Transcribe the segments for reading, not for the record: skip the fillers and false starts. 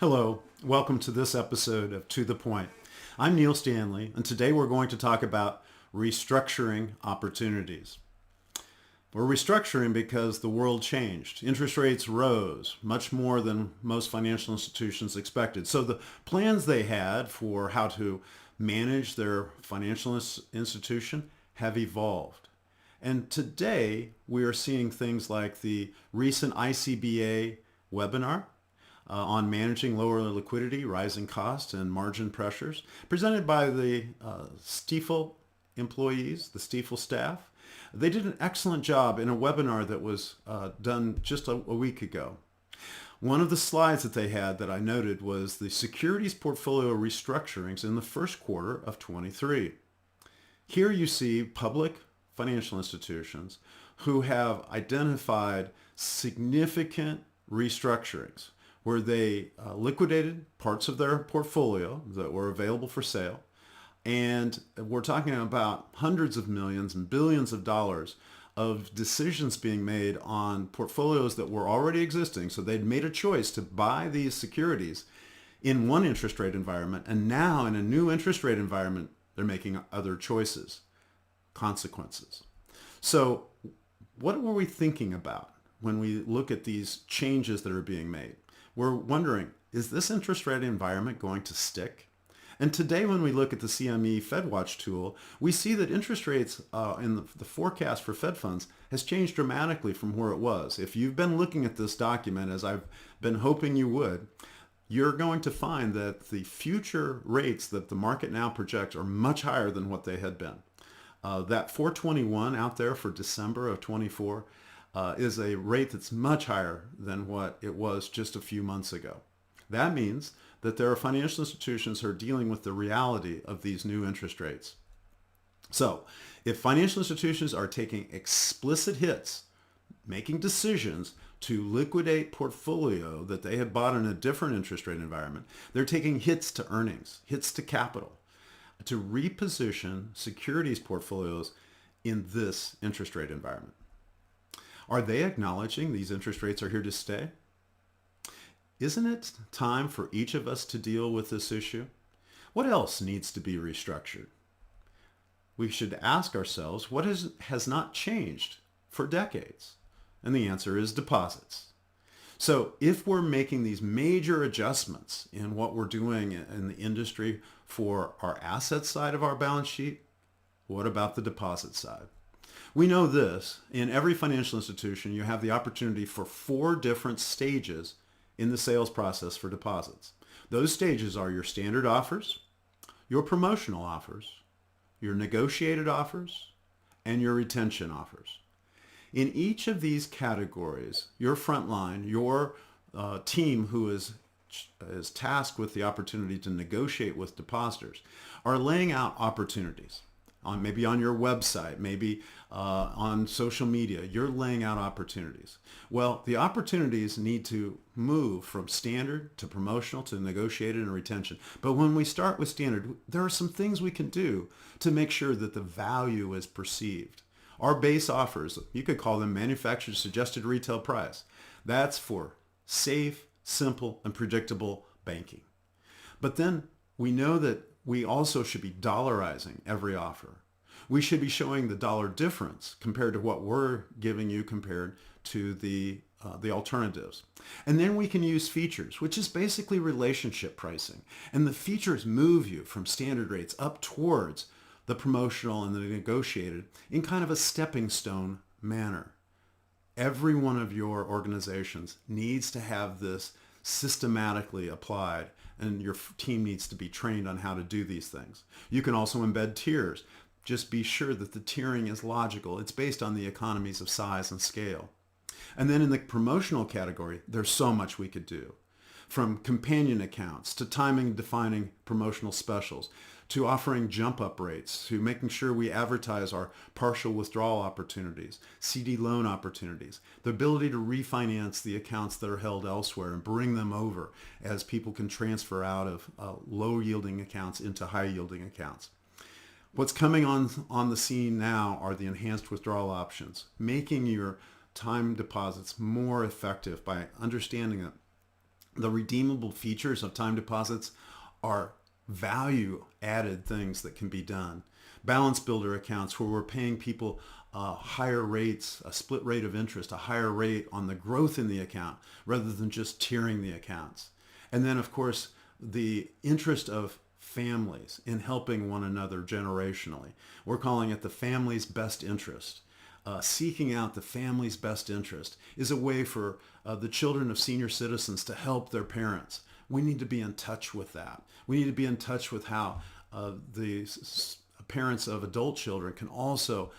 Hello, welcome to this episode of To the Point. I'm Neil Stanley, and today we're going to talk about restructuring opportunities. We're restructuring because the world changed. Interest rates rose much more than most financial institutions expected. So the plans they had for how to manage their financial institution have evolved. And today we are seeing things like the recent ICBA webinar on managing lower liquidity, rising costs, and margin pressures, presented by the Stifel employees, the Stifel staff. They did an excellent job in a webinar that was done just a week ago. One of the slides that they had that I noted was the securities portfolio restructurings in the first quarter of 23. Here you see public financial institutions who have identified significant restructurings where they liquidated parts of their portfolio that were available for sale. And we're talking about hundreds of millions and billions of dollars of decisions being made on portfolios that were already existing. So they'd made a choice to buy these securities in one interest rate environment. And now in a new interest rate environment, they're making other choices, consequences. So what were we thinking about when we look at these changes that are being made? We're wondering, is this interest rate environment going to stick? And today when we look at the CME FedWatch tool, we see that interest rates in the forecast for Fed funds has changed dramatically from where it was. If you've been looking at this document, as I've been hoping you would, you're going to find that the future rates that the market now projects are much higher than what they had been. That 421 out there for December of 24 is a rate that's much higher than what it was just a few months ago. That means that there are financial institutions who are dealing with the reality of these new interest rates. So if financial institutions are taking explicit hits, making decisions to liquidate portfolio that they had bought in a different interest rate environment, they're taking hits to earnings, hits to capital, to reposition securities portfolios in this interest rate environment. Are they acknowledging these interest rates are here to stay? Isn't it time for each of us to deal with this issue? What else needs to be restructured? We should ask ourselves, what has not changed for decades? And the answer is deposits. So if we're making these major adjustments in what we're doing in the industry for our asset side of our balance sheet, what about the deposit side? We know this, in every financial institution, you have the opportunity for 4 different stages in the sales process for deposits. Those stages are your standard offers, your promotional offers, your negotiated offers, and your retention offers. In each of these categories, your frontline, your team who is tasked with the opportunity to negotiate with depositors, are laying out opportunities. Maybe on your website, maybe on social media, you're laying out opportunities. Well, the opportunities need to move from standard to promotional to negotiated and retention. But when we start with standard, there are some things we can do to make sure that the value is perceived. Our base offers, you could call them manufacturer's suggested retail price. That's for safe, simple, and predictable banking. But then we know that we also should be dollarizing every offer. We should be showing the dollar difference compared to what we're giving you compared to the alternatives. And then we can use features, which is basically relationship pricing. And the features move you from standard rates up towards the promotional and the negotiated in kind of a stepping stone manner. Every one of your organizations needs to have this systematically applied, and your team needs to be trained on how to do these things. You can also embed tiers. Just be sure that the tiering is logical. It's based on the economies of size and scale. And then in the promotional category, there's so much we could do. From companion accounts to timing defining promotional specials, to offering jump up rates, to making sure we advertise our partial withdrawal opportunities, CD loan opportunities, the ability to refinance the accounts that are held elsewhere and bring them over as people can transfer out of low yielding accounts into high yielding accounts. What's coming on the scene now are the enhanced withdrawal options, making your time deposits more effective by understanding that The redeemable features of time deposits are value added things that can be done. Balance builder accounts where we're paying people higher rates, a split rate of interest, a higher rate on the growth in the account rather than just tiering the accounts. And then, of course, the interest of families in helping one another generationally. We're calling it the family's best interest. Seeking out the family's best interest is a way for the children of senior citizens to help their parents. We need to be in touch with that. We need to be in touch with how parents of adult children can also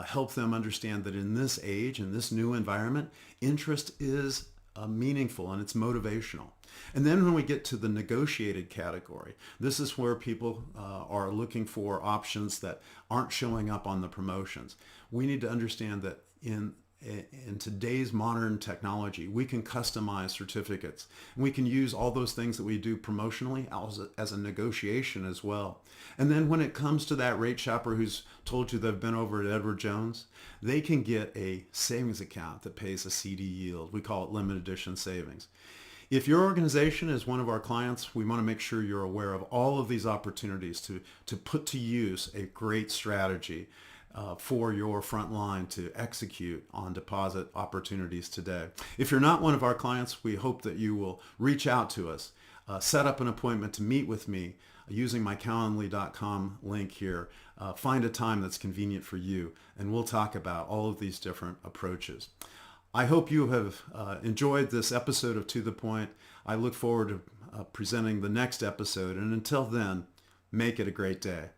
help them understand that in this age, in this new environment, interest is meaningful and it's motivational. And then when we get to the negotiated category, this is where people are looking for options that aren't showing up on the promotions. We need to understand that in today's modern technology, we can customize certificates. And we can use all those things that we do promotionally as a negotiation as well. And then when it comes to that rate shopper who's told you they've been over at Edward Jones, they can get a savings account that pays a CD yield. We call it limited edition savings. If your organization is one of our clients, we want to make sure you're aware of all of these opportunities to put to use a great strategy for your front line to execute on deposit opportunities today. If you're not one of our clients, we hope that you will reach out to us, set up an appointment to meet with me using my Calendly.com link here. Find a time that's convenient for you, and we'll talk about all of these different approaches. I hope you have enjoyed this episode of To The Point. I look forward to presenting the next episode, and until then, make it a great day.